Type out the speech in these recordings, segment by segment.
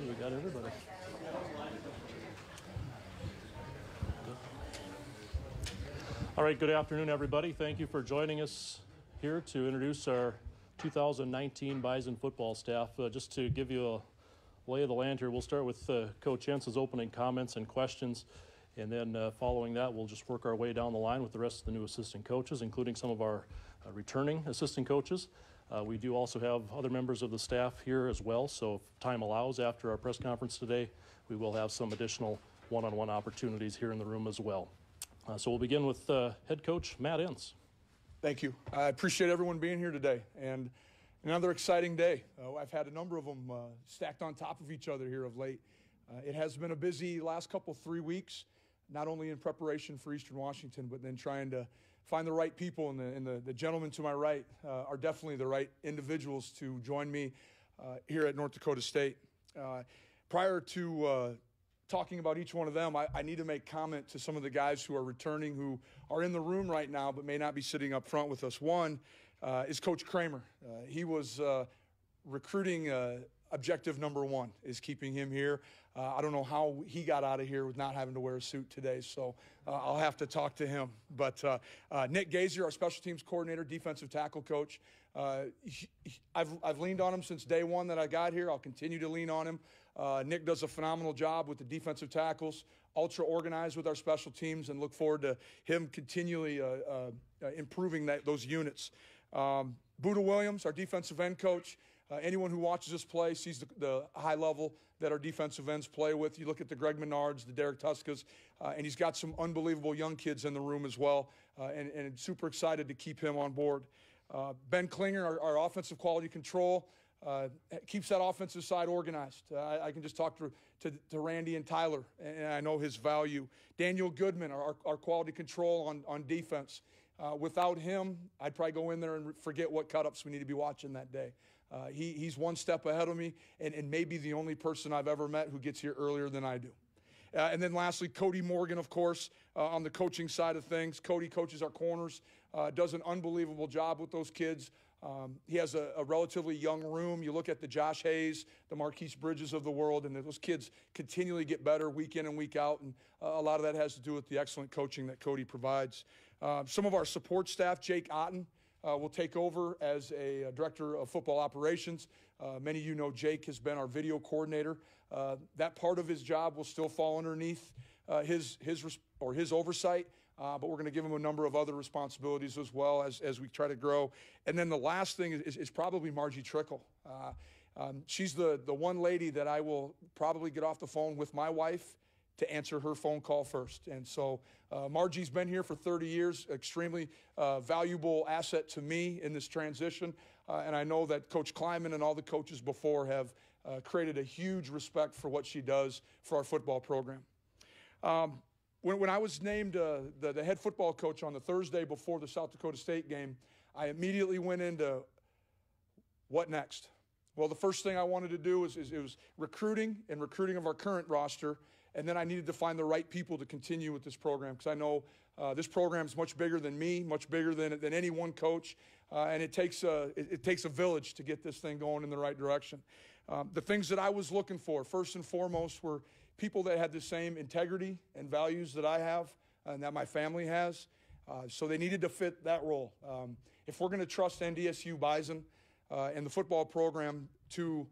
We got everybody. All right, good afternoon, everybody. Thank you for joining us here to introduce our 2019 Bison football staff. Just to give you a lay of the land here, we'll start with Coach Entz's opening comments and questions, and then following that, we'll just work our way down the line with the rest of the new assistant coaches, including some of our returning assistant coaches. We do also have other members of the staff here as well, so if time allows after our press conference today, we will have some additional one-on-one opportunities here in the room as well. So we'll begin with head coach Matt Entz. Thank you. I appreciate everyone being here today, and another exciting day. I've had a number of them stacked on top of each other here of late. It has been a busy last 3 weeks, not only in preparation for Eastern Washington, but then trying to find the right people, and the gentlemen to my right are definitely the right individuals to join me here at North Dakota State. Prior to talking about each one of them, I need to make comment to some of the guys who are returning, who are in the room right now but may not be sitting up front with us. One is Coach Kramer. He was recruiting objective number one, is keeping him here. I don't know how he got out of here with not having to wear a suit today, so I'll have to talk to him. But Nick Gazer, our special teams coordinator, defensive tackle coach, I've leaned on him since day one that I got here. I'll continue to lean on him. Nick does a phenomenal job with the defensive tackles, ultra organized with our special teams, and look forward to him continually improving those units. Buddha Williams, our defensive end coach. Anyone who watches us play sees the high level that our defensive ends play with. You look at the Greg Menards, the Derek Tuskas, and he's got some unbelievable young kids in the room as well, and super excited to keep him on board. Ben Klinger, our offensive quality control, keeps that offensive side organized. I can just talk to Randy and Tyler, and I know his value. Daniel Goodman, our quality control on defense. Without him, I'd probably go in there and forget what cut-ups we need to be watching that day. He's one step ahead of me, and maybe the only person I've ever met who gets here earlier than I do. And then lastly, Cody Morgan, of course, on the coaching side of things. Cody coaches our corners, does an unbelievable job with those kids. He has a relatively young room. You look at the Josh Hayes, the Marquise Bridges of the world, and those kids continually get better week in and week out, and a lot of that has to do with the excellent coaching that Cody provides. Some of our support staff, Jake Otten, will take over as a director of football operations. Many of you know Jake has been our video coordinator. That part of his job will still fall underneath his oversight, but we're going to give him a number of other responsibilities as well as we try to grow. And then the last thing is probably Margie Trickle. She's the one lady that I will probably get off the phone with my wife to answer her phone call first. And so Margie's been here for 30 years, extremely valuable asset to me in this transition. And I know that Coach Kleiman and all the coaches before have created a huge respect for what she does for our football program. When I was named the head football coach on the Thursday before the South Dakota State game, I immediately went into what next? Well, the first thing I wanted to do was recruiting of our current roster, and then I needed to find the right people to continue with this program, because I know this program is much bigger than me, much bigger than any one coach, and it takes a village to get this thing going in the right direction. The things that I was looking for, first and foremost, were people that had the same integrity and values that I have and that my family has, so they needed to fit that role. If we're going to trust NDSU Bison and the football program to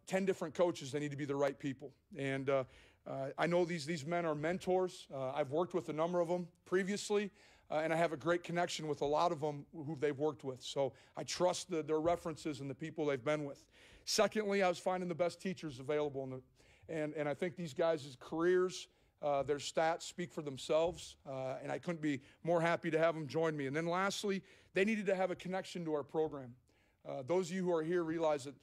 10 different coaches, they need to be the right people. And I know these men are mentors. I've worked with a number of them previously, and I have a great connection with a lot of them who they've worked with. So I trust their references and the people they've been with. Secondly, I was finding the best teachers available. And I think these guys' careers, their stats speak for themselves, and I couldn't be more happy to have them join me. And then lastly, they needed to have a connection to our program. Those of you who are here realize that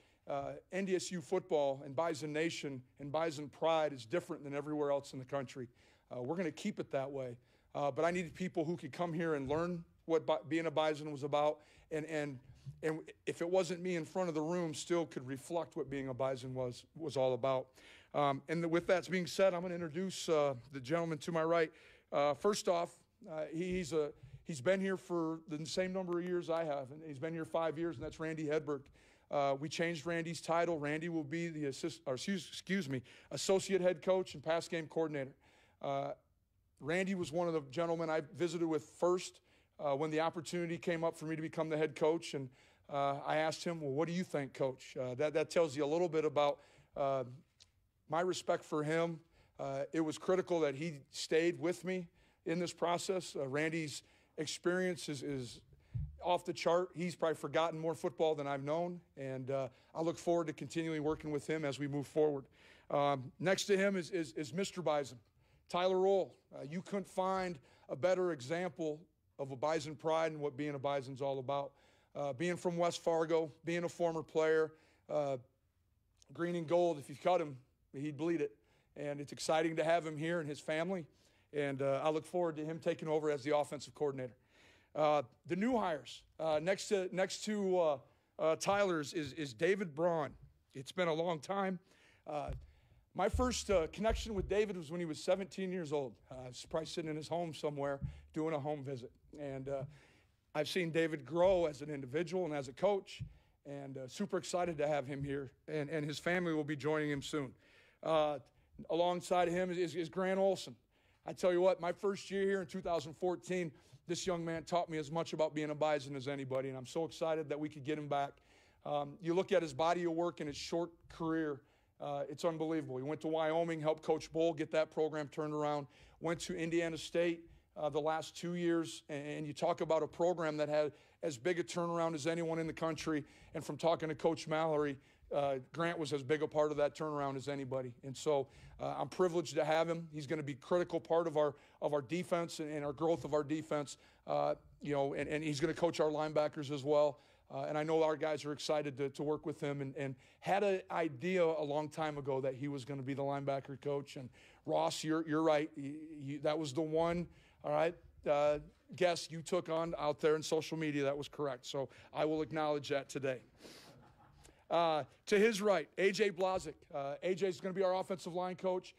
NDSU football and Bison Nation and Bison Pride is different than everywhere else in the country. We're going to keep it that way. But I needed people who could come here and learn what being a Bison was about, and if it wasn't me in front of the room, still could reflect what being a Bison was all about. And with that being said, I'm going to introduce the gentleman to my right. First off, he's been here for the same number of years I have, and he's been here 5 years, and that's Randy Hedberg. we changed Randy's title. Randy will be the associate head coach and pass game coordinator. Randy was one of the gentlemen I visited with first when the opportunity came up for me to become the head coach. And I asked him, well, what do you think, Coach? That tells you a little bit about my respect for him. It was critical that he stayed with me in this process. Randy's experience is off the chart. He's probably forgotten more football than I've known, and I look forward to continually working with him as we move forward. Next to him is Mr. Bison, Tyler Roll. You couldn't find a better example of a Bison pride and what being a Bison's all about. Being from West Fargo, being a former player, green and gold, if you cut him, he'd bleed it. And it's exciting to have him here and his family. And I look forward to him taking over as the offensive coordinator. The new hires, next to Tyler's is David Braun. It's been a long time. My first connection with David was when he was 17 years old. I was probably sitting in his home somewhere doing a home visit. And I've seen David grow as an individual and as a coach, and super excited to have him here. And his family will be joining him soon. Alongside him is Grant Olson. I tell you what, my first year here in 2014, this young man taught me as much about being a Bison as anybody, and I'm so excited that we could get him back. You look at his body of work and his short career, it's unbelievable. He went to Wyoming, helped Coach Bull get that program turned around, went to Indiana State the last 2 years, and you talk about a program that had as big a turnaround as anyone in the country, and from talking to Coach Mallory, Grant was as big a part of that turnaround as anybody. And so I'm privileged to have him. He's going to be a critical part of our defense and our growth of our defense. And he's going to coach our linebackers as well. And I know our guys are excited to work with him, and had an idea a long time ago that he was going to be the linebacker coach. And Ross, you're right. That was the one, all right, guess you took on out there in social media. That was correct. So I will acknowledge that today. To his right, A.J. Blazik. A.J. is going to be our offensive line coach.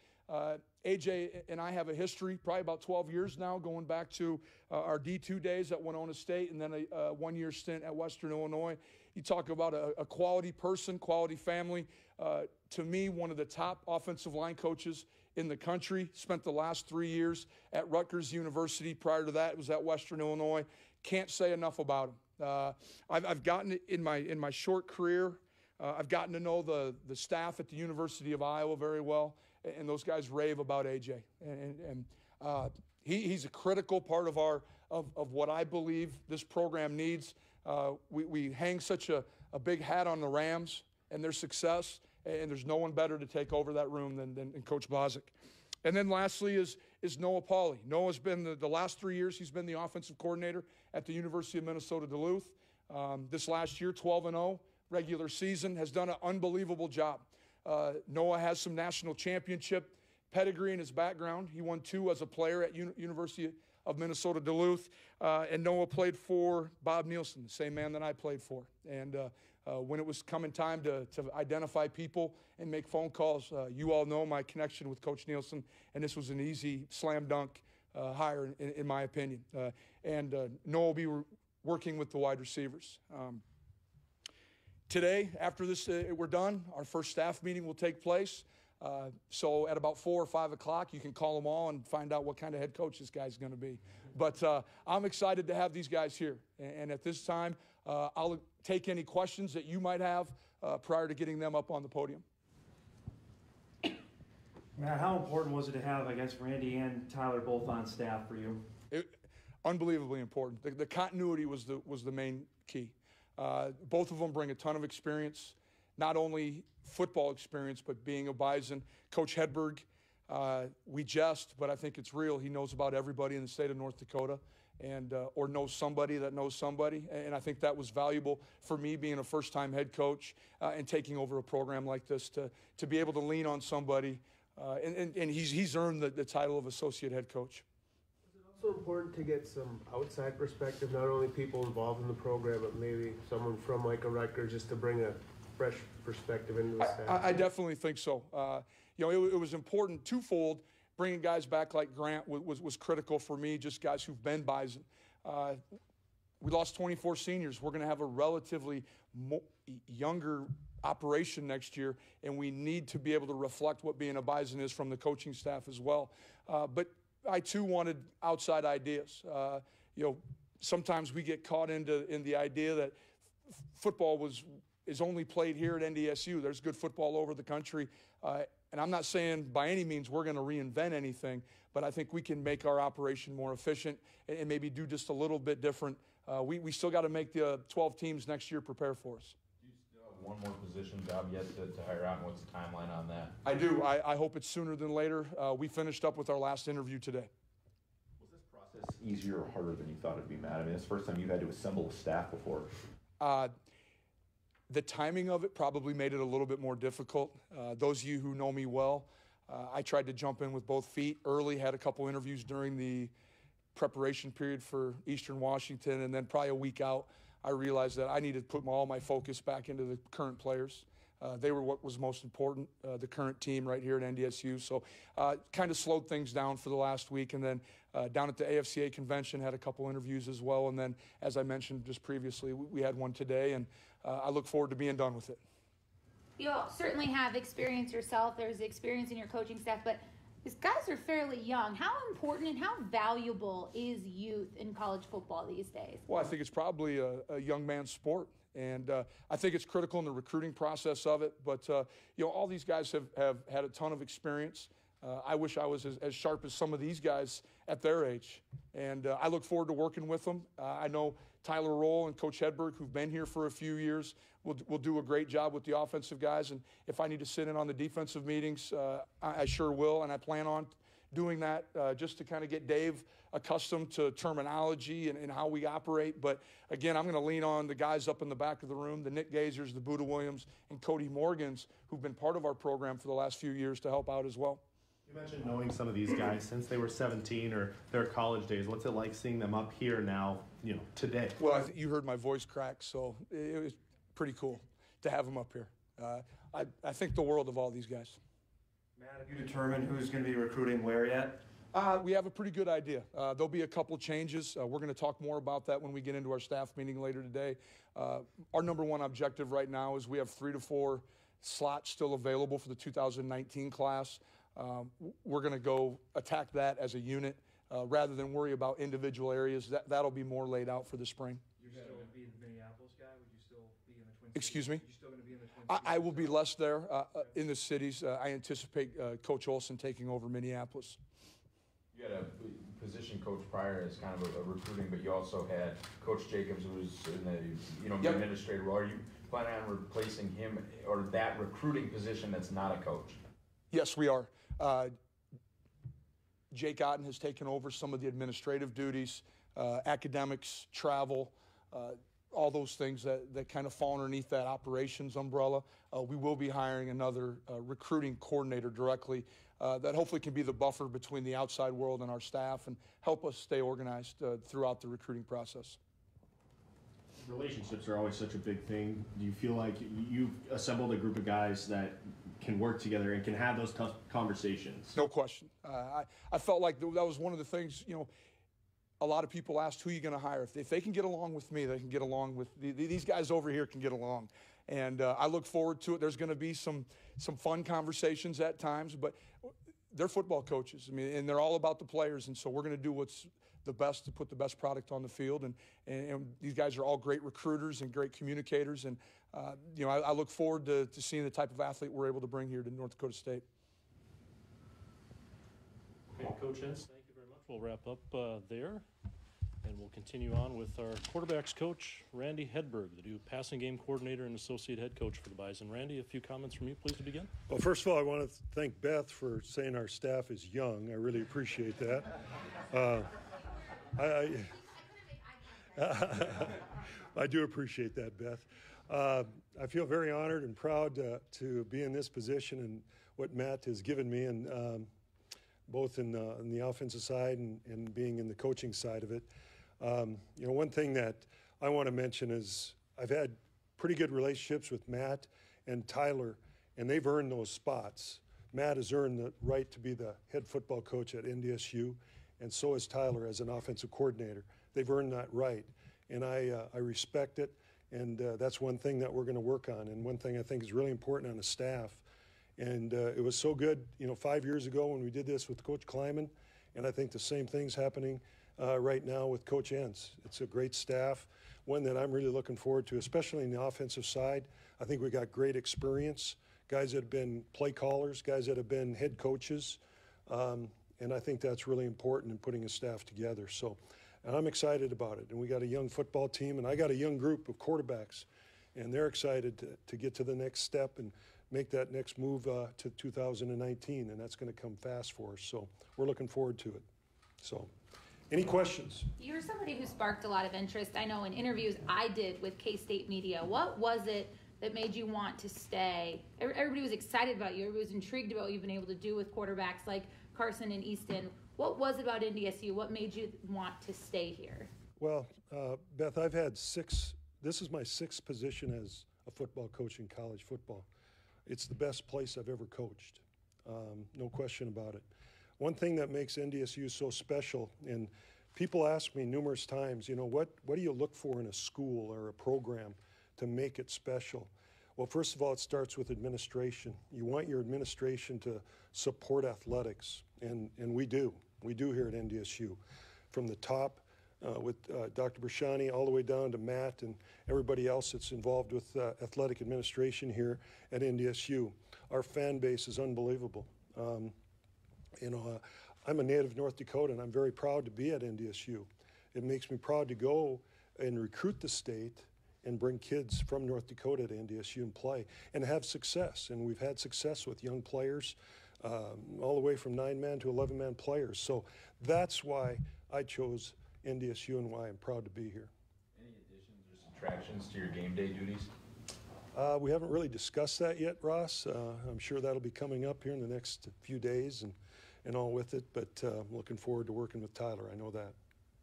A.J. and I have a history, probably about 12 years now, going back to our D2 days at Winona State and then a one-year stint at Western Illinois. You talk about a quality person, quality family. To me, one of the top offensive line coaches in the country. Spent the last 3 years at Rutgers University. Prior to that, it was at Western Illinois. Can't say enough about him. I've gotten in my short career, I've gotten to know the staff at the University of Iowa very well, and those guys rave about AJ. And he's a critical part of what I believe this program needs. We hang such a big hat on the Rams and their success, and there's no one better to take over that room than Coach Blazik. And then lastly is Noah Pauley. Noah's been the last 3 years, he's been the offensive coordinator at the University of Minnesota Duluth. This last year, 12-0, regular season, has done an unbelievable job. Noah has some national championship pedigree in his background. He won 2 as a player at University of Minnesota Duluth. And Noah played for Bob Nielsen, the same man that I played for. And when it was coming time to identify people and make phone calls, you all know my connection with Coach Nielsen, and this was an easy slam dunk hire in my opinion. And Noah will be working with the wide receivers. Today, after this we're done, our first staff meeting will take place. So at about 4 or 5 o'clock, you can call them all and find out what kind of head coach this guy's going to be. But I'm excited to have these guys here. And at this time, I'll take any questions that you might have prior to getting them up on the podium. Matt, how important was it to have, I guess, Randy and Tyler both on staff for you? Unbelievably important. The continuity was the main key. Both of them bring a ton of experience, not only football experience, but being a Bison. Coach Hedberg, we jest, but I think it's real. He knows about everybody in the state of North Dakota, and or knows somebody that knows somebody. And I think that was valuable for me being a first-time head coach and taking over a program like this to be able to lean on somebody. And he's earned the title of associate head coach. Is it also important to get some outside perspective, not only people involved in the program, but maybe someone from like a Rutgers, just to bring a fresh perspective into the staff? I definitely think so. It was important twofold. Bringing guys back like Grant was critical for me, just guys who've been Bison. we lost 24 seniors. We're going to have a relatively younger operation next year, and we need to be able to reflect what being a Bison is from the coaching staff as well. But I too wanted outside ideas. Sometimes we get caught in the idea that football is only played here at NDSU. There's good football over the country. And I'm not saying by any means we're going to reinvent anything, but I think we can make our operation more efficient and maybe do just a little bit different. We still got to make the 12 teams next year prepare for us. Do you still have one more position job yet to hire out, and what's the timeline on that? I do. I hope it's sooner than later. We finished up with our last interview today. Was this process easier or harder than you thought it'd be, Matt? I mean, it's the first time you've had to assemble a staff before. The timing of it probably made it a little bit more difficult. Those of you who know me well, I tried to jump in with both feet early, had a couple interviews during the preparation period for Eastern Washington, and then probably a week out, I realized that I needed to put all my focus back into the current players. They were what was most important, the current team right here at NDSU. So kind of slowed things down for the last week. And then down at the AFCA convention, had a couple interviews as well. And then, as I mentioned just previously, we had one today. And I look forward to being done with it. You certainly have experience yourself. There's experience in your coaching staff. But these guys are fairly young. How important and how valuable is youth in college football these days? Well, I think it's probably a young man's sport. And I think it's critical in the recruiting process of it. But, all these guys have had a ton of experience. I wish I was as sharp as some of these guys at their age. And I look forward to working with them. I know Tyler Roll and Coach Hedberg, who've been here for a few years, will do a great job with the offensive guys. And if I need to sit in on the defensive meetings, I sure will. And I plan on doing that just to kind of get Dave accustomed to terminology and how we operate. But again, I'm going to lean on the guys up in the back of the room, the Nick Gazers, the Buda Williams, and Cody Morgans, who've been part of our program for the last few years to help out as well. You mentioned knowing some of these guys since they were 17 or their college days. What's it like seeing them up here now, today? Well, you heard my voice crack, so it was pretty cool to have them up here. I think the world of all these guys. Matt, have you determined who's going to be recruiting where yet? We have a pretty good idea. There'll be a couple changes. We're going to talk more about that when we get into our staff meeting later today. Our number one objective right now is we have 3 to 4 slots still available for the 2019 class. We're going to go attack that as a unit rather than worry about individual areas. That'll be more laid out for the spring. You're still going to be the Minneapolis guy? Would you still be in the Twin Cities? Excuse me? You're still going to be in the Twin Cities? I will be less there in the cities. I anticipate Coach Olson taking over Minneapolis. You had a position coach prior as kind of a recruiting, but you also had Coach Jacobs, who was in the Yep. administrator role. Are you planning on replacing him or that recruiting position that's not a coach? Yes, we are. Jake Otten has taken over some of the administrative duties, academics, travel, all those things that kind of fall underneath that operations umbrella. We will be hiring another recruiting coordinator directly that hopefully can be the buffer between the outside world and our staff and help us stay organized throughout the recruiting process. Relationships are always such a big thing. Do you feel like you've assembled a group of guys that can work together and can have those tough conversations? No question. I felt like that was one of the things, a lot of people asked, who are you going to hire? If they can get along with me, they can get along with these guys over here can get along. And I look forward to it. There's going to be some fun conversations at times, but they're football coaches. I mean, and they're all about the players. And so we're going to do what's the best to put the best product on the field. And these guys are all great recruiters and great communicators. And, I look forward to seeing the type of athlete we're able to bring here to North Dakota State. Okay, Coach Entz, thank you very much. We'll wrap up there, and we'll continue on with our quarterbacks coach, Randy Hedberg, the new passing game coordinator and associate head coach for the Bison. Randy, a few comments from you, please, to begin. Well, first of all, I want to thank Beth for saying our staff is young. I really appreciate that. I do appreciate that, Beth. I feel very honored and proud to be in this position and what Matt has given me, and both in the offensive side and being in the coaching side of it. One thing that I want to mention is I've had pretty good relationships with Matt and Tyler, and they've earned those spots. Matt has earned the right to be the head football coach at NDSU, and so has Tyler as an offensive coordinator. They've earned that right. and I respect it. And that's one thing that we're going to work on, and one thing I think is really important on the staff. And it was so good, 5 years ago when we did this with Coach Kleiman, and I think the same thing's happening right now with Coach Entz. It's a great staff, one that I'm really looking forward to, especially in the offensive side. I think we got great experience, guys that have been play callers, guys that have been head coaches, and I think that's really important in putting a staff together. So, and I'm excited about it. And we got a young football team, and I got a young group of quarterbacks, and they're excited to get to the next step and make that next move to 2019, and that's going to come fast for us. So we're looking forward to it. So, any questions? You're somebody who sparked a lot of interest. I know in interviews I did with K-State media, what was it that made you want to stay? Everybody was excited about you. Everybody was intrigued about what you've been able to do with quarterbacks like Carson and Easton. What was it about NDSU? What made you want to stay here? Well, Beth, I've had this is my sixth position as a football coach in college football. It's the best place I've ever coached, no question about it. One thing that makes NDSU so special, and people ask me numerous times, what do you look for in a school or a program to make it special? Well, first of all, it starts with administration. You want your administration to support athletics, and we do. We do here at NDSU. From the top with Dr. Brashani all the way down to Matt and everybody else that's involved with athletic administration here at NDSU. Our fan base is unbelievable. I'm a native North Dakota, and I'm very proud to be at NDSU. It makes me proud to go and recruit the state and bring kids from North Dakota to NDSU and play and have success. And we've had success with young players, all the way from 9-man to 11-man players. So that's why I chose NDSU and why I'm proud to be here. Any additions or subtractions to your game day duties? We haven't really discussed that yet, Ross. I'm sure that'll be coming up here in the next few days and all with it, but I'm looking forward to working with Tyler. I know that.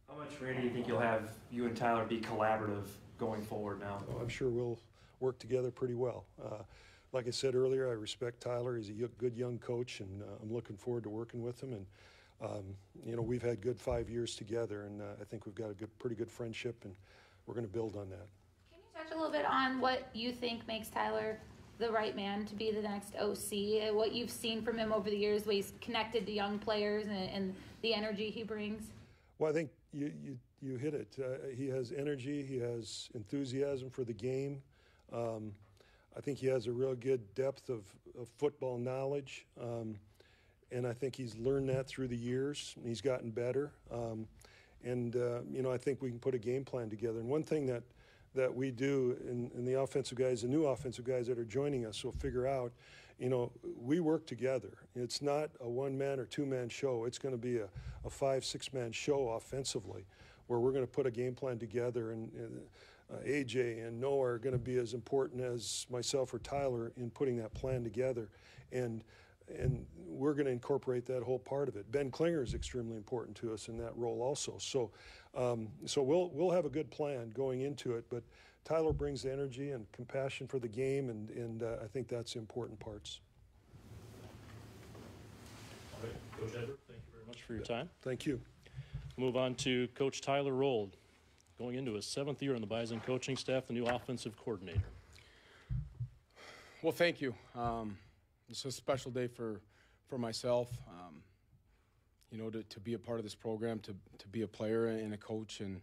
How much, Randy, do you think you'll have you and Tyler be collaborative going forward now? Oh, I'm sure we'll work together pretty well. Like I said earlier, I respect Tyler. He's a good young coach, and I'm looking forward to working with him. And we've had good 5 years together, and I think we've got a pretty good friendship, and we're going to build on that. Can you touch a little bit on what you think makes Tyler the right man to be the next OC? What you've seen from him over the years, the way he's connected to young players and the energy he brings? Well, I think you hit it. He has energy. He has enthusiasm for the game. I think he has a real good depth of football knowledge. And I think he's learned that through the years. He's gotten better. I think we can put a game plan together. And one thing that we do, and the offensive guys, the new offensive guys that are joining us will figure out, we work together. It's not a one-man or two-man show. It's going to be a 5-6-man show offensively, where we're going to put a game plan together. And AJ and Noah are going to be as important as myself or Tyler in putting that plan together. And we're going to incorporate that whole part of it. Ben Klinger is extremely important to us in that role also. So we'll have a good plan going into it, but Tyler brings the energy and compassion for the game, and I think that's the important parts. All right, Coach Edward, thank you very much for your time. Thank you. Move on to Coach Tyler Rold, going into his 7th year on the Bison coaching staff, the new offensive coordinator. Well, thank you. It's a special day for myself, to be a part of this program, to be a player and a coach, and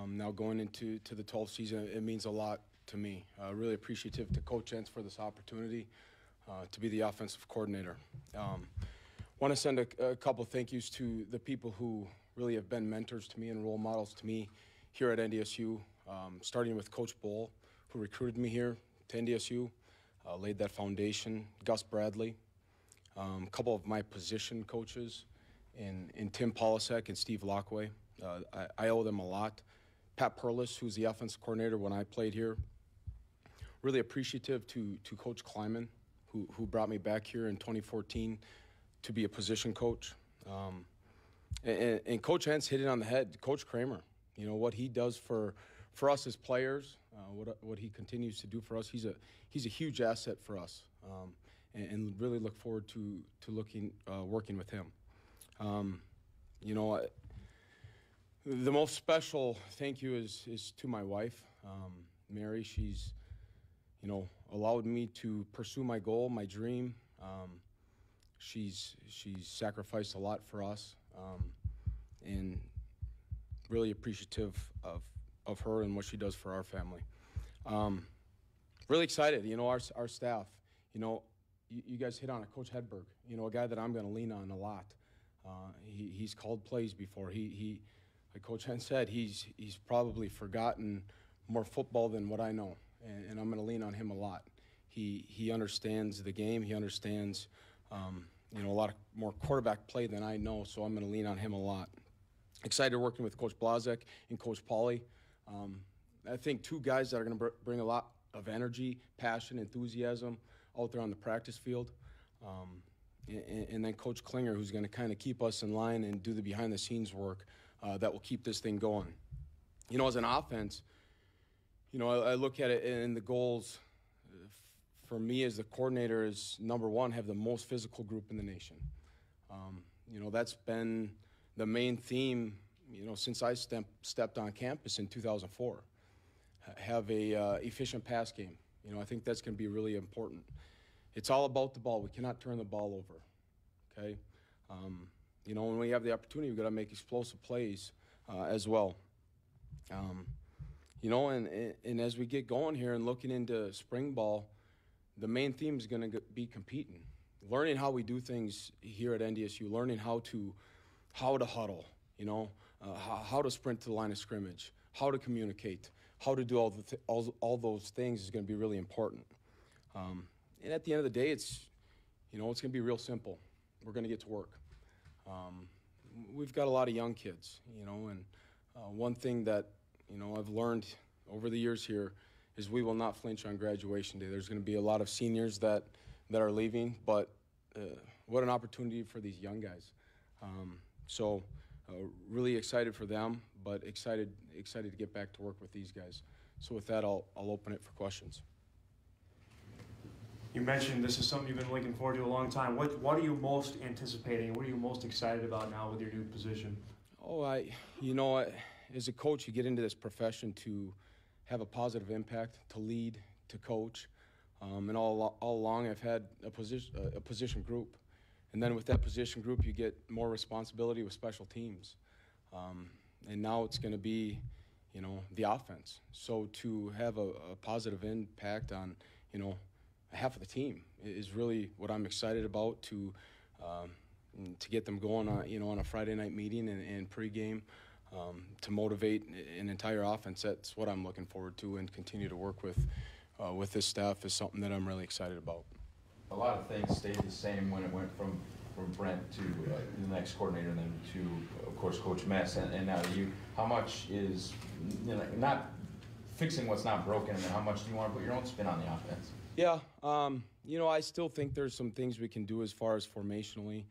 now going into the 12th season, it means a lot to me. Really appreciative to Coach Entz for this opportunity to be the offensive coordinator. Want to send a couple of thank yous to the people who really have been mentors to me and role models to me here at NDSU, starting with Coach Bull, who recruited me here to NDSU. Laid that foundation. Gus Bradley, a couple of my position coaches in Tim Polisek and Steve Lockway. I owe them a lot. Pat Perlis, who's the offensive coordinator when I played here. Really appreciative to Coach Kleiman, who brought me back here in 2014 to be a position coach. And Coach Entz hit it on the head. Coach Kramer, what he does for us as players, what he continues to do for us, he's a huge asset for us, and really look forward to working with him. The most special thank you is to my wife, Mary. She's, allowed me to pursue my goal, my dream. She's sacrificed a lot for us, and really appreciative of her and what she does for our family. Really excited, our staff. You guys hit on it, Coach Hedberg, a guy that I'm going to lean on a lot. He's called plays before. He like Coach Entz said, he's probably forgotten more football than what I know, and I'm going to lean on him a lot. He understands the game. He understands, a lot of more quarterback play than I know, so I'm going to lean on him a lot. Excited working with Coach Blazek and Coach Pauly. I think two guys that are going to bring a lot of energy, passion, enthusiasm out there on the practice field. And then Coach Klinger, who's going to kind of keep us in line and do the behind-the-scenes work that will keep this thing going. As an offense, I look at it, and the goals for me as the coordinator is, number one, have the most physical group in the nation. That's been the main theme, since I stepped on campus in 2004. Have a efficient pass game. I think that's going to be really important. It's all about the ball. We cannot turn the ball over, okay? When we have the opportunity, we've got to make explosive plays as well. And as we get going here and looking into spring ball, the main theme is going to be competing, learning how we do things here at NDSU, learning how to huddle, how to sprint to the line of scrimmage, how to communicate, how to do all those things is going to be really important. And at the end of the day, it's going to be real simple. We're going to get to work. We've got a lot of young kids, and one thing that, I've learned over the years here is we will not flinch on graduation day. There's going to be a lot of seniors that are leaving, but what an opportunity for these young guys. So really excited for them, but excited to get back to work with these guys. So with that, I'll open it for questions. You mentioned this is something you've been looking forward to a long time. What are you most anticipating? What are you most excited about now with your new position? As a coach, you get into this profession to have a positive impact, to lead, to coach. And all along, I've had a position group. And then with that position group, you get more responsibility with special teams. And now it's going to be, the offense. So to have a positive impact on, half of the team is really what I'm excited about, to get them going on a Friday night meeting and pregame, to motivate an entire offense. That's what I'm looking forward to, and continue to work with this staff is something that I'm really excited about. A lot of things stayed the same when it went from Brent to the next coordinator, and then to, of course, Coach Mess, and now to you. How much is, not fixing what's not broken, and then how much do you want to put your own spin on the offense? Yeah, I still think there's some things we can do as far as formationally,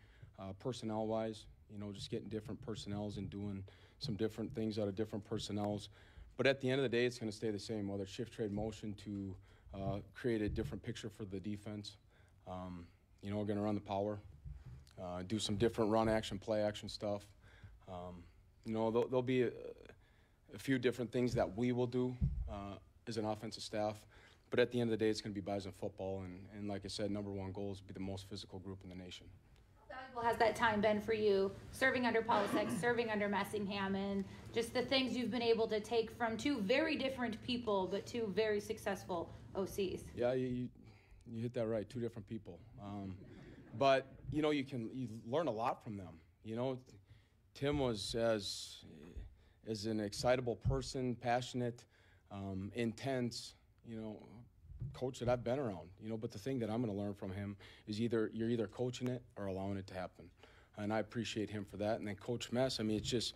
personnel-wise, just getting different personnels and doing some different things out of different personnels. But at the end of the day, it's going to stay the same, whether it's shift, trade, motion, to create a different picture for the defense. We're going to run the power, do some different run action, play action stuff. There'll be a few different things that we will do as an offensive staff. But at the end of the day, it's going to be Bison football. And like I said, number one goal is to be the most physical group in the nation. How valuable has that time been for you, serving under Polisek, serving under Messingham, and just the things you've been able to take from two very different people, but two very successful OCs? Yeah, you hit that right, two different people. But, you learn a lot from them. Tim was as an excitable person, passionate, intense, coach that I've been around, but the thing that I'm going to learn from him is you're either coaching it or allowing it to happen. And I appreciate him for that. And then Coach Mess, it's just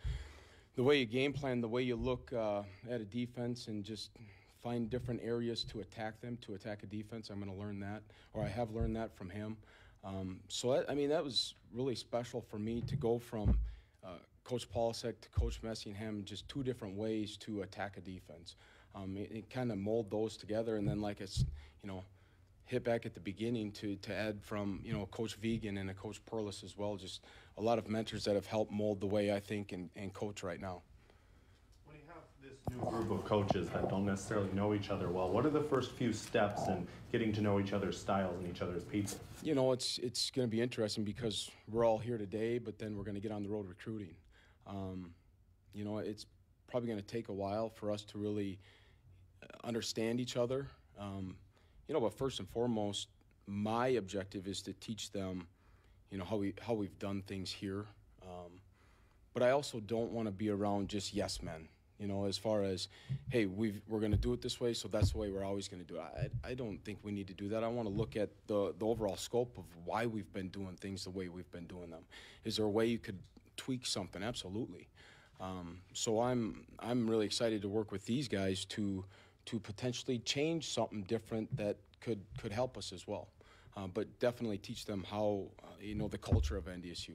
the way you game plan, the way you look at a defense and just find different areas to attack a defense. I'm going to learn that, or I have learned that from him. That was really special for me to go from Coach Polisek to Coach Messingham, just two different ways to attack a defense. It kind of mold those together, and then hit back at the beginning to add from Coach Vegan and a Coach Perlis as well. Just a lot of mentors that have helped mold the way I think and coach right now. When you have this new group of coaches that don't necessarily know each other well, what are the first few steps in getting to know each other's styles and each other's people? You know, it's going to be interesting because we're all here today, but then we're going to get on the road recruiting. You know, it's probably going to take a while for us to really understand each other. You know, but first and foremost, my objective is to teach them, you know, how we've done things here. But I also don't want to be around just yes men. You know, as far as, hey, we're going to do it this way, so that's the way we're always going to do it. I don't think we need to do that. I want to look at the overall scope of why we've been doing things the way we've been doing them. Is there a way you could tweak something? Absolutely. So I'm really excited to work with these guys to potentially change something different that could help us as well. But definitely teach them how, you know, the culture of NDSU.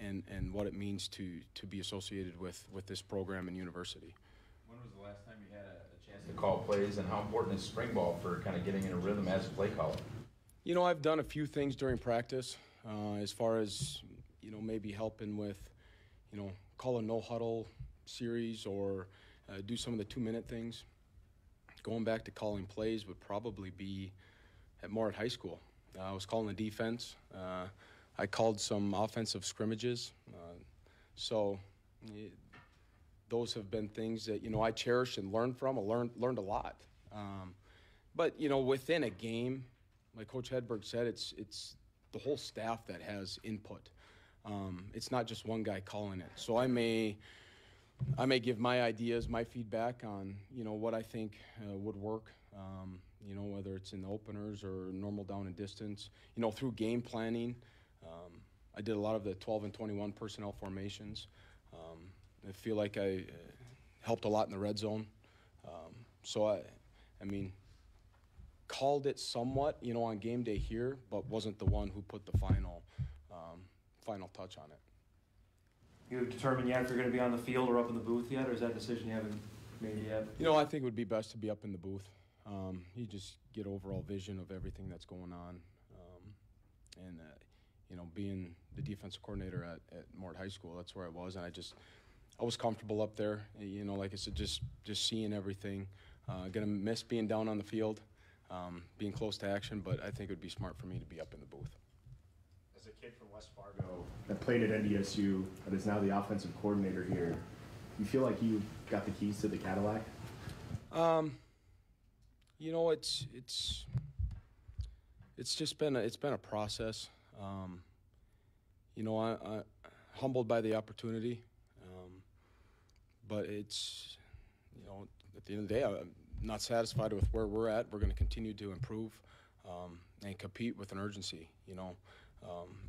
And what it means to be associated with this program and university. When was the last time you had a chance to call plays, and how important is spring ball for kind of getting in a rhythm as a play caller? You know, I've done a few things during practice as far as, you know, maybe helping with, you know, call a no-huddle series or do some of the 2-minute things. Going back to calling plays would probably be at Morat High School. I was calling the defense. I called some offensive scrimmages. Those have been things that, you know, I cherished and learned from. I learned a lot. But, you know, within a game, like Coach Hedberg said, it's the whole staff that has input. It's not just one guy calling it. So I may give my ideas, my feedback on, you know, what I think would work, you know, whether it's in the openers or normal down and distance, you know, through game planning. I did a lot of the 12 and 21 personnel formations. I feel like I helped a lot in the red zone. So I mean, called it somewhat, you know, on game day here, but wasn't the one who put the final touch on it. You determined yet if you're going to be on the field or up in the booth yet, or is that a decision you haven't made yet? You know, I think it would be best to be up in the booth. You just get overall vision of everything that's going on. You know, being the defensive coordinator at Morat High School, that's where I was, and I was comfortable up there. You know, like I said, just seeing everything. Gonna miss being down on the field, being close to action, but I think it would be smart for me to be up in the booth. As a kid from West Fargo that played at NDSU, that is now the offensive coordinator here, you feel like you got the keys to the Cadillac? You know, it's just been a process. You know, I humbled by the opportunity, but it's, you know, at the end of the day, I'm not satisfied with where we're at. We're going to continue to improve and compete with an urgency. You know,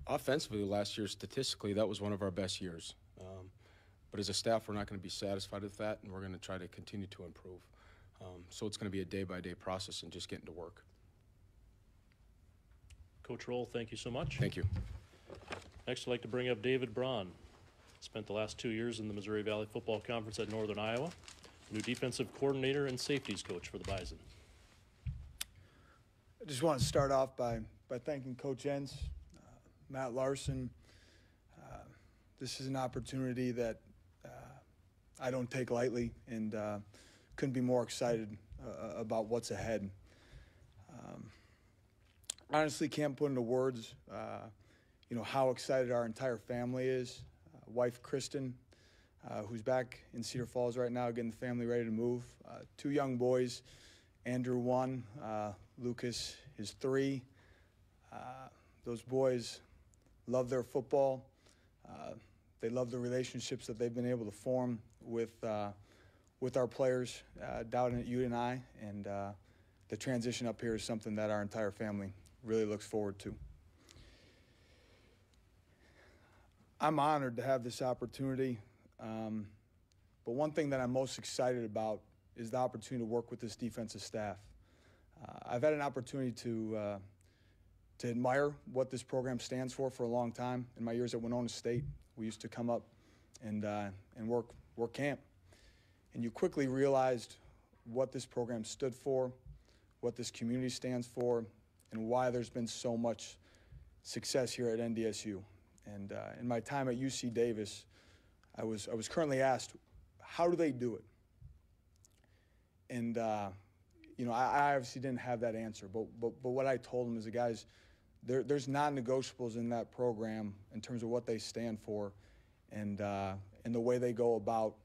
offensively last year, statistically, that was one of our best years. But as a staff, we're not going to be satisfied with that, and we're going to try to continue to improve. So it's going to be a day-by-day process and just getting to work. Coach Roll, thank you so much. Thank you. Next, I'd like to bring up David Braun. Spent the last 2 years in the Missouri Valley Football Conference at Northern Iowa. New defensive coordinator and safeties coach for the Bison. I just want to start off by thanking Coach Entz, Matt Larson. This is an opportunity that I don't take lightly, and couldn't be more excited about what's ahead. Honestly, can't put into words, you know, how excited our entire family is. Wife Kristen, who's back in Cedar Falls right now, getting the family ready to move. 2 young boys, Andrew 1, Lucas is 3. Those boys love their football. They love the relationships that they've been able to form with our players down at UNI, and the transition up here is something that our entire family really looks forward to. I'm honored to have this opportunity, but one thing that I'm most excited about is the opportunity to work with this defensive staff. I've had an opportunity to admire what this program stands for a long time. In my years at Winona State, we used to come up and work camp. And you quickly realized what this program stood for, what this community stands for, and why there's been so much success here at NDSU. And in my time at UC Davis, I was currently asked, how do they do it? And, you know, I obviously didn't have that answer, but what I told them is, guys, there's non-negotiables in that program in terms of what they stand for and the way they go about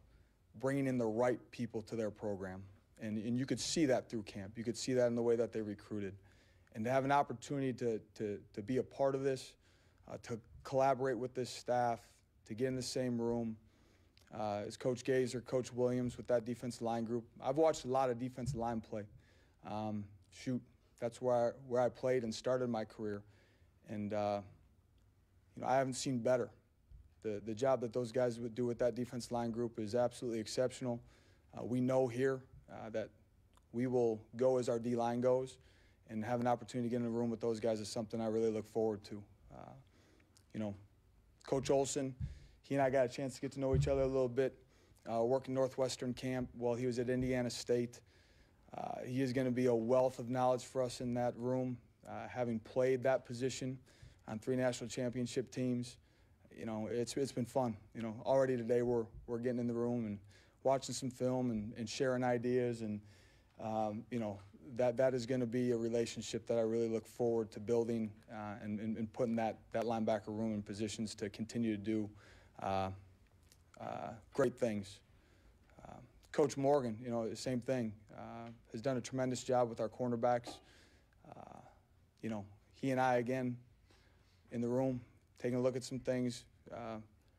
bringing in the right people to their program. And you could see that through camp. You could see that in the way that they recruited. And to have an opportunity to be a part of this, to collaborate with this staff, to get in the same room, as Coach Gazer, Coach Williams with that defensive line group. I've watched a lot of defensive line play. That's where I played and started my career. And, you know, I haven't seen better. The job that those guys would do with that defensive line group is absolutely exceptional. We know here that we will go as our D-line goes, and have an opportunity to get in a room with those guys is something I really look forward to. You know, Coach Olson, he and I got a chance to get to know each other a little bit, working Northwestern camp while he was at Indiana State. He is going to be a wealth of knowledge for us in that room, having played that position on 3 national championship teams. You know, it's been fun. You know, already today we're getting in the room and watching some film and sharing ideas, and you know, that is going to be a relationship that I really look forward to building and putting that linebacker room in positions to continue to do great things. Coach Morgan, you know, the same thing, has done a tremendous job with our cornerbacks. You know, he and I, again, in the room, taking a look at some things,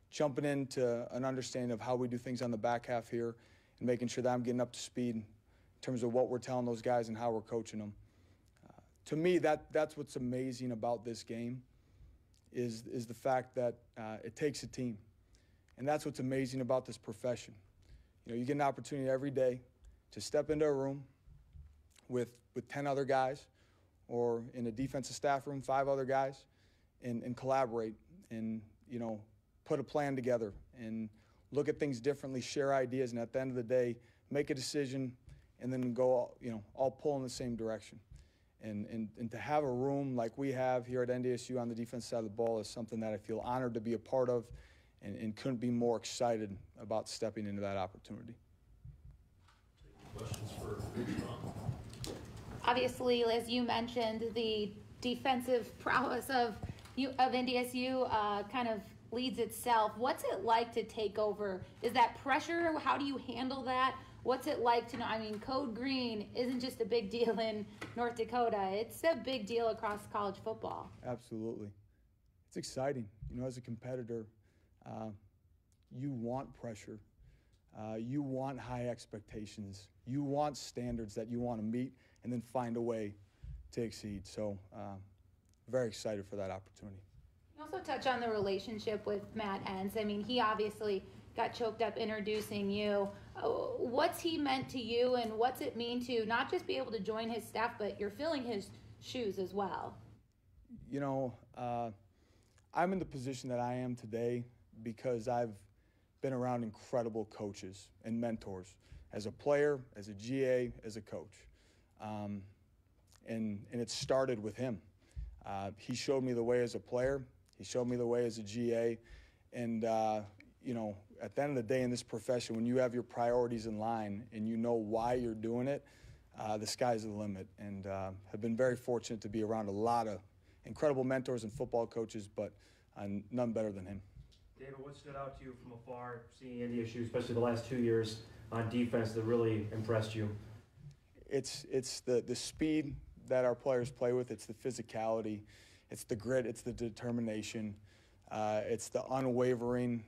jumping into an understanding of how we do things on the back half here, and making sure that I'm getting up to speed in terms of what we're telling those guys and how we're coaching them. To me, that's what's amazing about this game is the fact that it takes a team. And that's what's amazing about this profession. You know, you get an opportunity every day to step into a room with 10 other guys, or in a defensive staff room, 5 other guys, and collaborate and, you know, put a plan together and look at things differently, share ideas, and at the end of the day, make a decision and then go, you know, all pull in the same direction. And to have a room like we have here at NDSU on the defense side of the ball is something that I feel honored to be a part of, and couldn't be more excited about stepping into that opportunity. Questions for Tom? Obviously, as you mentioned, the defensive prowess of NDSU kind of leads itself. What's it like to take over? Is that pressure? How do you handle that? What's it like to know? I mean, Code Green isn't just a big deal in North Dakota. It's a big deal across college football. Absolutely. It's exciting. You know, as a competitor, you want pressure. You want high expectations. You want standards that you want to meet and then find a way to exceed. So, very excited for that opportunity. You also touch on the relationship with Matt Entz. I mean, he obviously got choked up introducing you. What's he meant to you, and what's it mean to not just be able to join his staff, but you're filling his shoes as well? You know, I'm in the position that I am today because I've been around incredible coaches and mentors as a player, as a GA, as a coach. And it started with him. He showed me the way as a player. He showed me the way as a GA. And, you know, at the end of the day in this profession, when you have your priorities in line and you know why you're doing it, the sky's the limit. And have been very fortunate to be around a lot of incredible mentors and football coaches, but none better than him. David, what stood out to you from afar, seeing NDSU, especially the last 2 years on defense, that really impressed you? It's the speed that our players play with. It's the physicality. It's the grit. It's the determination. It's the unwavering,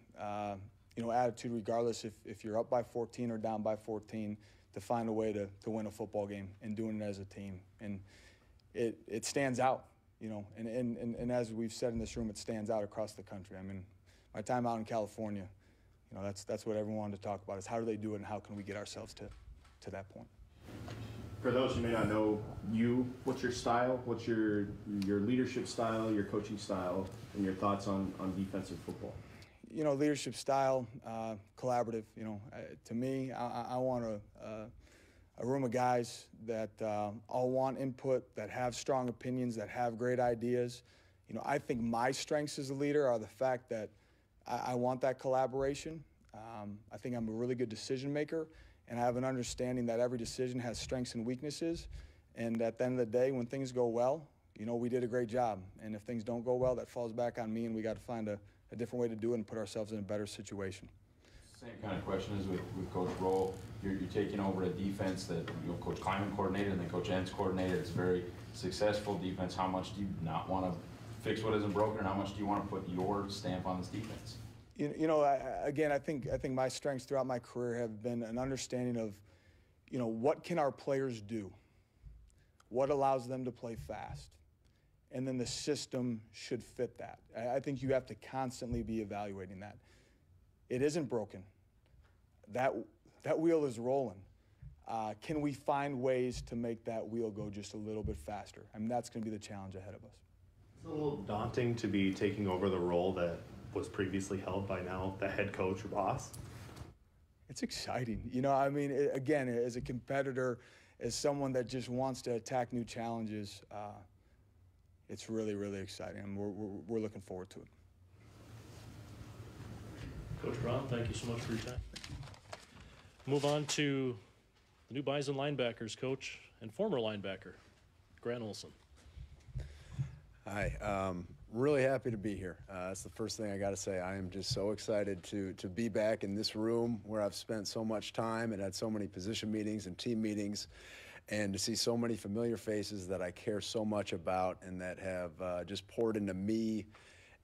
you know, attitude, regardless if you're up by 14 or down by 14, to find a way to win a football game and doing it as a team. And it stands out, you know, and as we've said in this room, it stands out across the country. I mean, my time out in California, you know, that's what everyone wanted to talk about, is how do they do it and how can we get ourselves to that point. For those who may not know you, what's your style? What's your leadership style, your coaching style, and your thoughts on defensive football? You know, leadership style, collaborative. You know, to me, I want a room of guys that all want input, that have strong opinions, that have great ideas. You know, I think my strengths as a leader are the fact that I want that collaboration. I think I'm a really good decision maker, and I have an understanding that every decision has strengths and weaknesses. And at the end of the day, when things go well, you know, we did a great job. And if things don't go well, that falls back on me, and we got to find a different way to do it and put ourselves in a better situation. Same kind of question as with Coach Roll. You're taking over a defense that, you know, Coach Kleiman coordinated and then Coach Entz coordinated. It's a very successful defense. How much do you not want to fix what isn't broken, and how much do you want to put your stamp on this defense? You know, I think my strengths throughout my career have been an understanding of, you know, what can our players do? What allows them to play fast? And then the system should fit that. I think you have to constantly be evaluating that. It isn't broken. That wheel is rolling. Can we find ways to make that wheel go just a little bit faster? I mean, that's going to be the challenge ahead of us. It's a little daunting to be taking over the role that was previously held by now the head coach or boss. It's exciting. You know, I mean, again, as a competitor, as someone that just wants to attack new challenges, it's really, really exciting, and we're looking forward to it. Coach Braun, thank you so much for your time. Move on to the new Bison linebackers coach and former linebacker, Grant Olson. Hi, really happy to be here. That's the first thing I got to say. I am just so excited to be back in this room where I've spent so much time and had so many position meetings and team meetings, and to see so many familiar faces that I care so much about and that have just poured into me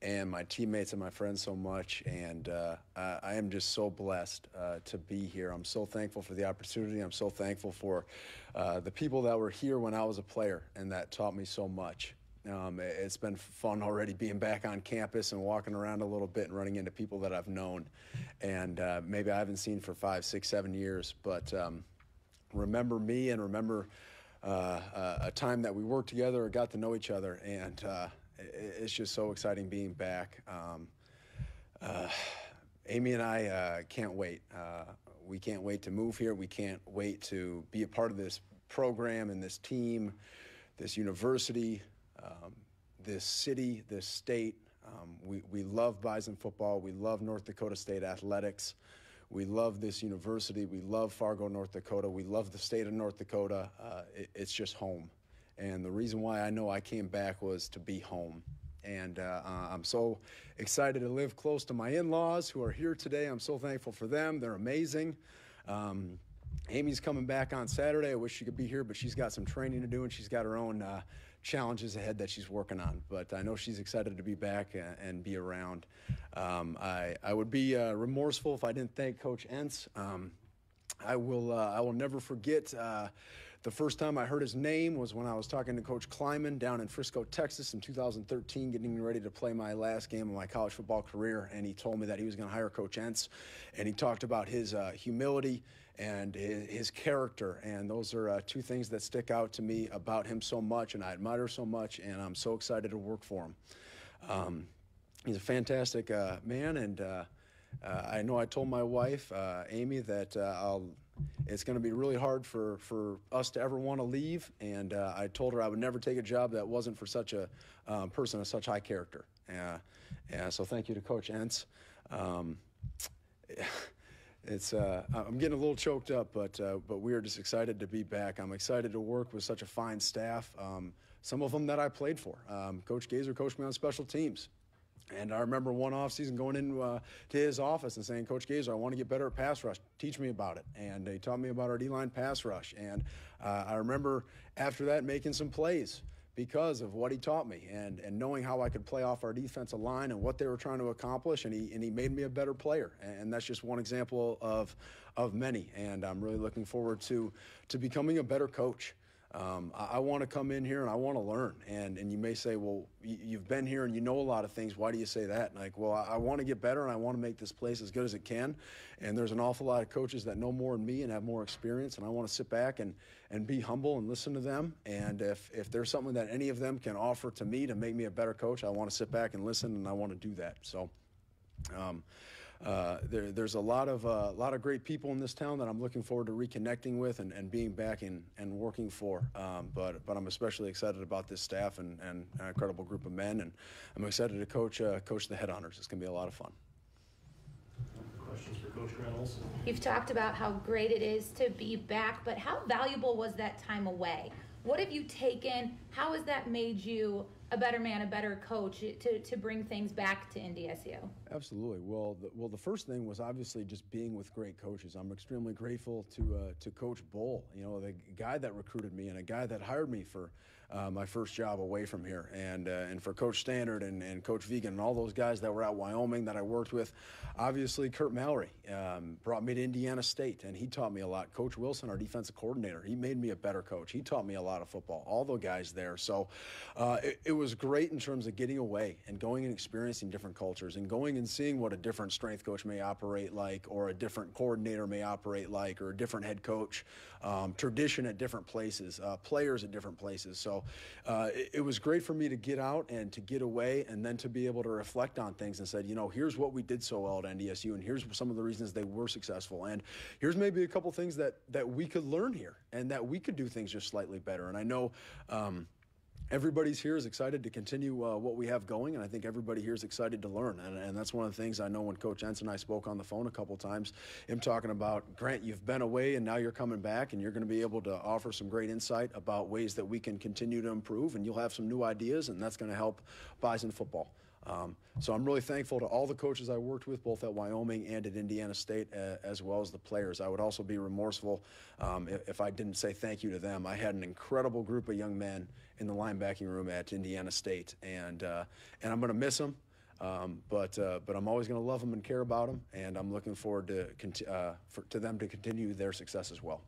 and my teammates and my friends so much. And I am just so blessed to be here. I'm so thankful for the opportunity. I'm so thankful for the people that were here when I was a player and that taught me so much. It's been fun already being back on campus and walking around a little bit and running into people that I've known and maybe I haven't seen for 5, 6, 7 years, but remember me and remember a time that we worked together or got to know each other, and it's just so exciting being back. Amy and I can't wait. We can't wait to move here. We can't wait to be a part of this program and this team, this university, this city, this state. We love Bison football. We love North Dakota State athletics. We love this university. We love Fargo, North Dakota. We love the state of North Dakota. It's just home. And the reason why I know I came back was to be home. And I'm so excited to live close to my in-laws who are here today. I'm so thankful for them. They're amazing. Amy's coming back on Saturday. I wish she could be here, but she's got some training to do, and she's got her own challenges ahead that she's working on. But I know she's excited to be back and be around. I would be remorseful if I didn't thank Coach Entz. I will never forget the first time I heard his name was when I was talking to Coach Kleiman down in Frisco, Texas in 2013, getting ready to play my last game of my college football career, and he told me that he was going to hire Coach Entz, and he talked about his humility and his character, and those are two things that stick out to me about him so much, and I admire so much, and I'm so excited to work for him. He's a fantastic man, and I know I told my wife, Amy, that it's going to be really hard for us to ever want to leave, and I told her I would never take a job that wasn't for such a person of such high character. So thank you to Coach Entz. I'm getting a little choked up, but we are just excited to be back. I'm excited to work with such a fine staff, some of them that I played for. Coach Gazer coached me on special teams. And I remember one offseason going into to his office and saying, Coach Gazer, I want to get better at pass rush. Teach me about it. And he taught me about our D-line pass rush. And I remember after that making some plays because of what he taught me and knowing how I could play off our defensive line and what they were trying to accomplish. And he made me a better player. And that's just one example of many. And I'm really looking forward to becoming a better coach. I want to come in here and I want to learn. And you may say, well, you've been here and you know a lot of things. Why do you say that? Like, well, I want to get better and I want to make this place as good as it can. And there's an awful lot of coaches that know more than me and have more experience. And I want to sit back and be humble and listen to them. And if there's something that any of them can offer to me to make me a better coach, I want to sit back and listen, and I want to do that. So, there's a lot of great people in this town that I'm looking forward to reconnecting with and being back and working for. But I'm especially excited about this staff and an incredible group of men, and I'm excited to coach the Headhunters. It's going to be a lot of fun. Questions for Coach Grant Olson. You've talked about how great it is to be back, but how valuable was that time away? What have you taken? How has that made you a better man, a better coach to bring things back to NDSU? Absolutely. Well, the first thing was obviously just being with great coaches. I'm extremely grateful to Coach Bull, you know, the guy that recruited me and a guy that hired me for my first job away from here, and for Coach Standard and Coach Vegan and all those guys that were at Wyoming that I worked with. Obviously, Kurt Mallory brought me to Indiana State, and he taught me a lot. Coach Wilson, our defensive coordinator, he made me a better coach. He taught me a lot of football, all the guys there. So it was great in terms of getting away and going and experiencing different cultures and going and seeing what a different strength coach may operate like, or a different coordinator may operate like, or a different head coach, tradition at different places, players at different places. So it was great for me to get out and to get away, and then to be able to reflect on things and said, you know, here's what we did so well at NDSU, and here's some of the reasons they were successful, and here's maybe a couple things that we could learn here, and that we could do things just slightly better. And I know everybody's here is excited to continue what we have going, and I think everybody here is excited to learn. And that's one of the things I know when Coach Entz and I spoke on the phone a couple times, him talking about, Grant, you've been away and now you're coming back, and you're going to be able to offer some great insight about ways that we can continue to improve, and you'll have some new ideas, and that's going to help Bison football. So I'm really thankful to all the coaches I worked with, both at Wyoming and at Indiana State, as well as the players. I would also be remorseful if I didn't say thank you to them. I had an incredible group of young men in the linebacking room at Indiana State, and I'm going to miss them, but I'm always going to love them and care about them, and I'm looking forward to them to continue their success as well.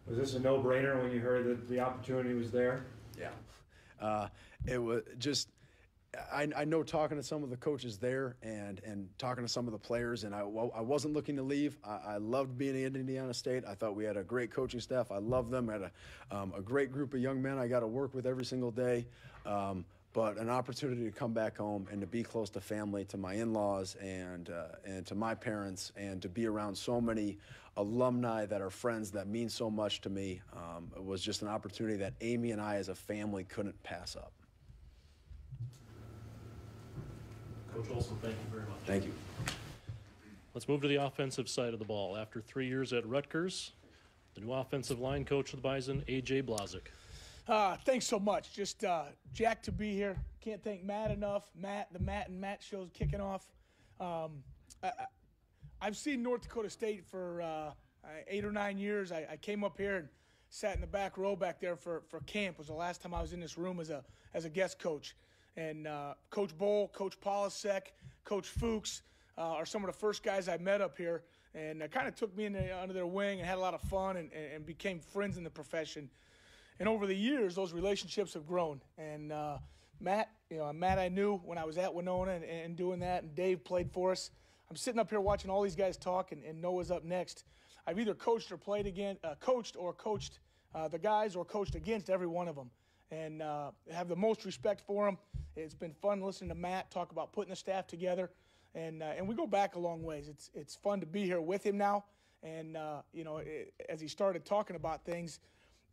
Was this a no-brainer when you heard that the opportunity was there? Yeah. It was just, I know talking to some of the coaches there and talking to some of the players, and I wasn't looking to leave. I loved being at Indiana State. I thought we had a great coaching staff. I loved them. I had a great group of young men I got to work with every single day. But an opportunity to come back home and to be close to family, to my in-laws and to my parents, and to be around so many alumni that are friends that mean so much to me, it was just an opportunity that Amy and I as a family couldn't pass up. Coach Olson, thank you very much. Thank you. Let's move to the offensive side of the ball. After 3 years at Rutgers, the new offensive line coach of the Bison, A.J. Blazik. Thanks so much. Just jacked to be here. Can't thank Matt enough. The Matt and Matt show's kicking off. I've seen North Dakota State for 8 or 9 years. I came up here and sat in the back row back there for camp. Was the last time I was in this room as a guest coach. And Coach Bowl, Coach Polisek, Coach Fuchs are some of the first guys I met up here, and kind of took me under their wing and had a lot of fun and became friends in the profession. And over the years, those relationships have grown. And Matt I knew when I was at Winona and doing that, and Dave played for us. I'm sitting up here watching all these guys talk, and Noah's up next. I've either coached or played again, coached the guys, or coached against every one of them, and have the most respect for them. It's been fun listening to Matt talk about putting the staff together, and we go back a long ways. It's fun to be here with him now, and as he started talking about things,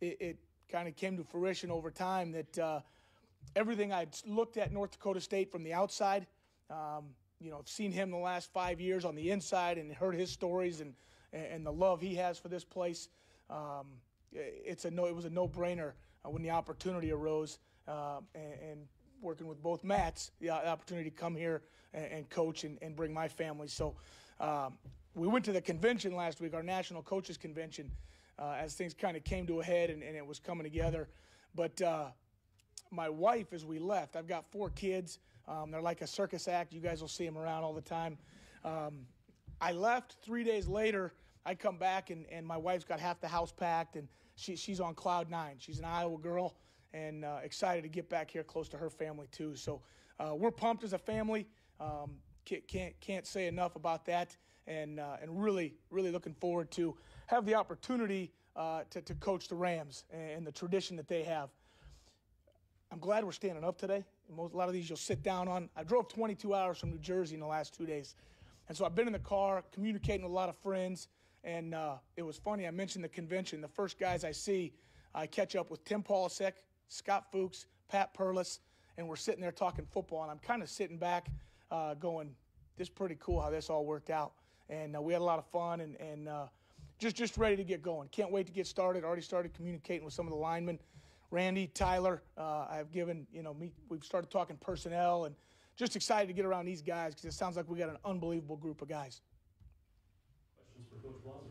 it kind of came to fruition over time that everything I'd looked at North Dakota State from the outside, I've seen him the last 5 years on the inside and heard his stories and the love he has for this place. It was a no-brainer when the opportunity arose, and working with both Matts, the opportunity to come here and coach and bring my family. So we went to the convention last week, our national coaches convention, as things kind of came to a head and it was coming together. But my wife, as we left, I've got 4 kids. They're like a circus act. You guys will see them around all the time. I left 3 days later. I come back and my wife's got half the house packed, and she's on cloud 9. She's an Iowa girl, and excited to get back here close to her family too. So we're pumped as a family. Can't say enough about that, and really looking forward to have the opportunity to coach the Rams and the tradition that they have. I'm glad we're standing up today. A lot of these you'll sit down on. I drove 22 hours from New Jersey in the last 2 days, and so I've been in the car communicating with a lot of friends. And it was funny, I mentioned the convention. The first guys I see, I catch up with Tim Polisek, Scott Fuchs, Pat Perlis, and we're sitting there talking football. And I'm kind of sitting back going, this is pretty cool how this all worked out. And we had a lot of fun and just ready to get going. Can't wait to get started. Already started communicating with some of the linemen. Randy, Tyler, I've given, we've started talking personnel and just excited to get around these guys because it sounds like we got an unbelievable group of guys. Questions for Coach Blazek,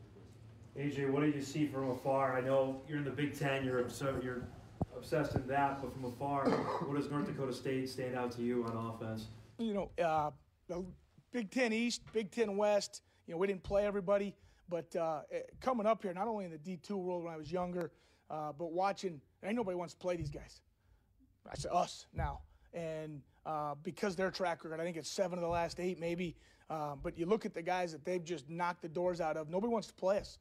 please. AJ, what do you see from afar? I know you're in the Big Ten, you're obsessed in that, but from afar, what does North Dakota State stand out to you on offense? The Big Ten East, Big Ten West, we didn't play everybody, but coming up here, not only in the D2 world when I was younger, but watching, ain't nobody wants to play these guys. I said us now. And because their track record, I think it's 7 of the last 8 maybe, but you look at the guys that they've just knocked the doors out of, nobody wants to play us.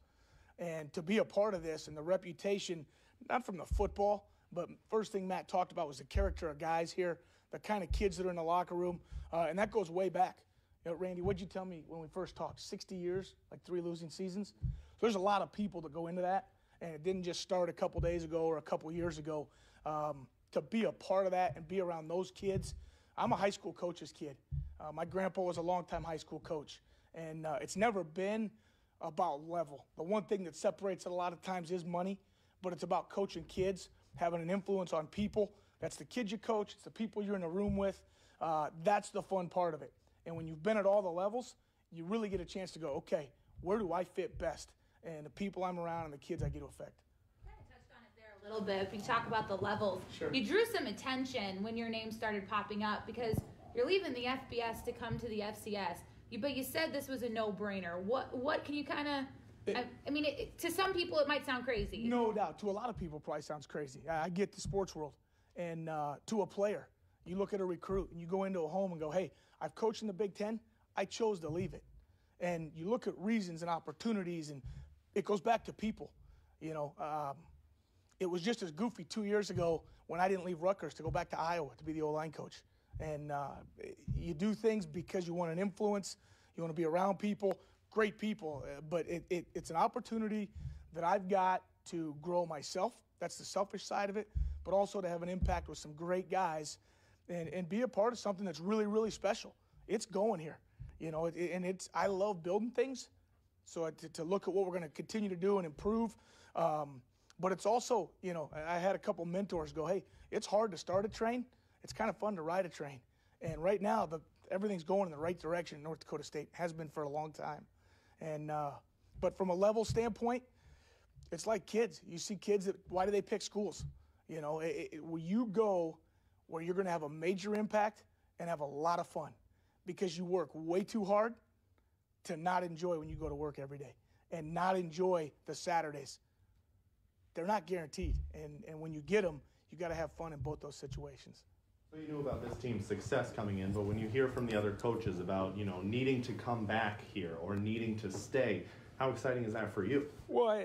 And to be a part of this and the reputation, not from the football, but first thing Matt talked about was the character of guys here, the kind of kids that are in the locker room, and that goes way back. Randy, what'd you tell me when we first talked? 60 years, like 3 losing seasons? So there's a lot of people that go into that, and it didn't just start a couple days ago or a couple years ago. To be a part of that and be around those kids, I'm a high school coach's kid. My grandpa was a longtime high school coach, and it's never been about level. The one thing that separates it a lot of times is money, but it's about coaching kids, having an influence on people. That's the kids you coach. It's the people you're in a room with. That's the fun part of it. And when you've been at all the levels, you really get a chance to go, okay, where do I fit best? And the people I'm around and the kids I get to affect. Kind of touched on it there a little bit. We talk about the levels. Sure. You drew some attention when your name started popping up because you're leaving the FBS to come to the FCS. But you said this was a no-brainer. What can you kind of? I mean, to some people it might sound crazy. No doubt. To a lot of people, it probably sounds crazy. I get the sports world, and to a player, you look at a recruit and you go into a home and go, "Hey, I've coached in the Big Ten. I chose to leave it." And you look at reasons and opportunities, and it goes back to people. It was just as goofy 2 years ago when I didn't leave Rutgers to go back to Iowa to be the O-line coach. And you do things because you want an influence, you want to be around people, great people, but it's an opportunity that I've got to grow myself. That's the selfish side of it, but also to have an impact with some great guys and be a part of something that's really, really special. It's going here, and I love building things. So to look at what we're going to continue to do and improve, but it's also, I had a couple mentors go, "Hey, it's hard to start a train. It's kind of fun to ride a train." And right now, everything's going in the right direction in North Dakota State. Has been for a long time. And but from a level standpoint, it's like kids. You see kids why do they pick schools? Will you go where you're going to have a major impact and have a lot of fun because you work way too hard to not enjoy when you go to work every day and not enjoy the Saturdays. They're not guaranteed. And when you get them, you got to have fun in both those situations. So you knew about this team's success coming in, but when you hear from the other coaches about, needing to come back here or needing to stay, how exciting is that for you? Well,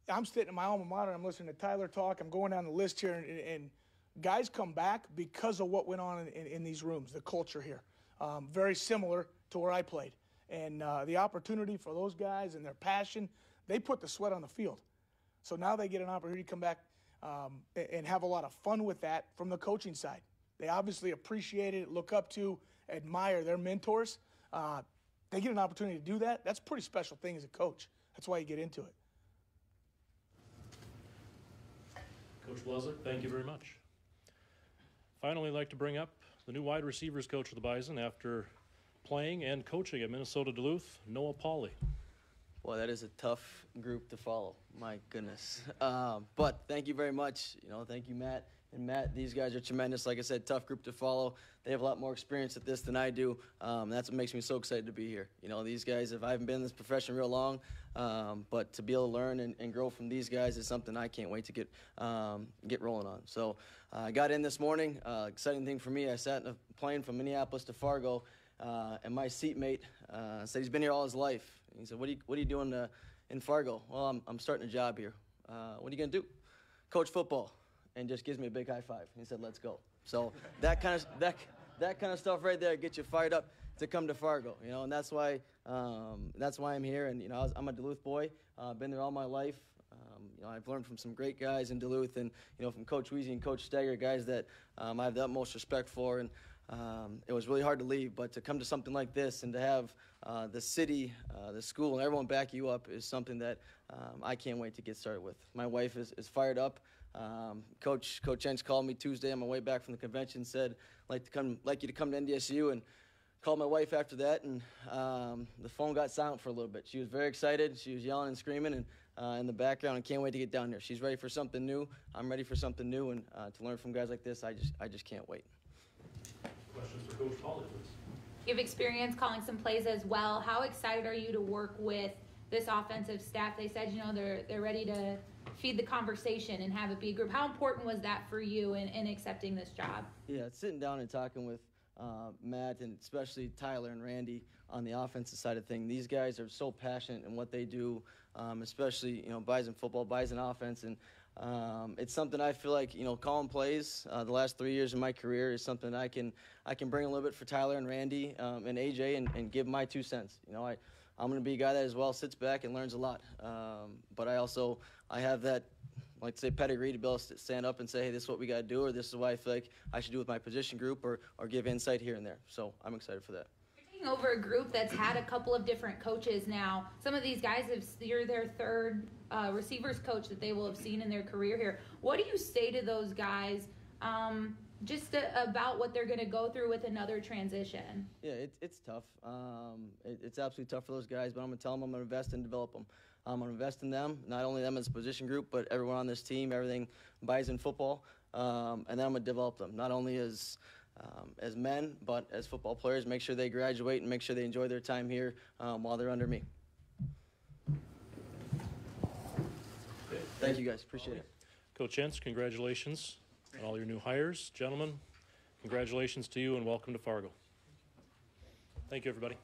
I'm sitting in my alma mater. I'm listening to Tyler talk. I'm going down the list here, and guys come back because of what went on in these rooms, the culture here. Very similar to where I played. And the opportunity for those guys and their passion, they put the sweat on the field. So now they get an opportunity to come back and have a lot of fun with that from the coaching side. They obviously appreciate it, look up to, admire their mentors. They get an opportunity to do that. That's a pretty special thing as a coach. That's why you get into it. Coach Blazek, thank you very much. Finally, I'd like to bring up the new wide receivers coach of the Bison after playing and coaching at Minnesota Duluth, Noah Pauley. Well, that is a tough group to follow. My goodness. But thank you very much. Thank you, Matt. And Matt, these guys are tremendous. Like I said, tough group to follow. They have a lot more experience at this than I do. That's what makes me so excited to be here. These guys, I haven't been in this profession real long, but to be able to learn and grow from these guys is something I can't wait to get rolling on. So I got in this morning. Exciting thing for me, I sat in a plane from Minneapolis to Fargo, and my seatmate said he's been here all his life. He said, what are you doing in Fargo? Well, I'm starting a job here. What are you going to do? Coach football. And just gives me a big high five. He said, "Let's go." So that kind of stuff right there gets you fired up to come to Fargo, and that's why I'm here. And I'm a Duluth boy. Been there all my life. I've learned from some great guys in Duluth, and from Coach Weezy and Coach Steger, guys that I have the utmost respect for. And it was really hard to leave. But to come to something like this and to have the city, the school, and everyone back you up is something that I can't wait to get started with. My wife is fired up. Coach Entz called me Tuesday on my way back from the convention, said, like you to come to NDSU, and called my wife after that, and the phone got silent for a little bit. She was very excited. She was yelling and screaming and in the background, and can't wait to get down there. She's ready for something new. I'm ready for something new, and to learn from guys like this, I just can't wait. Questions for Coach Polly, please. You have experience calling some plays as well. How excited are you to work with this offensive staff? They said, they're ready to feed the conversation and have it be a group. How important was that for you in accepting this job? Yeah, sitting down and talking with Matt and especially Tyler and Randy on the offensive side of things. These guys are so passionate in what they do, especially, Bison football, Bison offense. And it's something I feel like, calling plays the last 3 years of my career is something I can bring a little bit for Tyler and Randy and AJ and give my 2 cents. I'm going to be a guy that as well sits back and learns a lot. But I have that, like to say, pedigree to be able to stand up and say, hey, this is what we got to do, or this is what I feel like I should do with my position group, or give insight here and there. So I'm excited for that. You're taking over a group that's had a couple of different coaches now. Some of these guys, you're their third receivers coach that they will have seen in their career here. What do you say to those guys about what they're going to go through with another transition? Yeah, it's tough. It's absolutely tough for those guys, but I'm going to tell them I'm going to invest and develop them. I'm going to invest in them, not only them as a position group, but everyone on this team, everything Bison football, and then I'm going to develop them, not only as men, but as football players, make sure they graduate and make sure they enjoy their time here while they're under me. Thank you, guys. Appreciate it. Coach Entz, congratulations on all your new hires. Gentlemen, congratulations to you and welcome to Fargo. Thank you, everybody.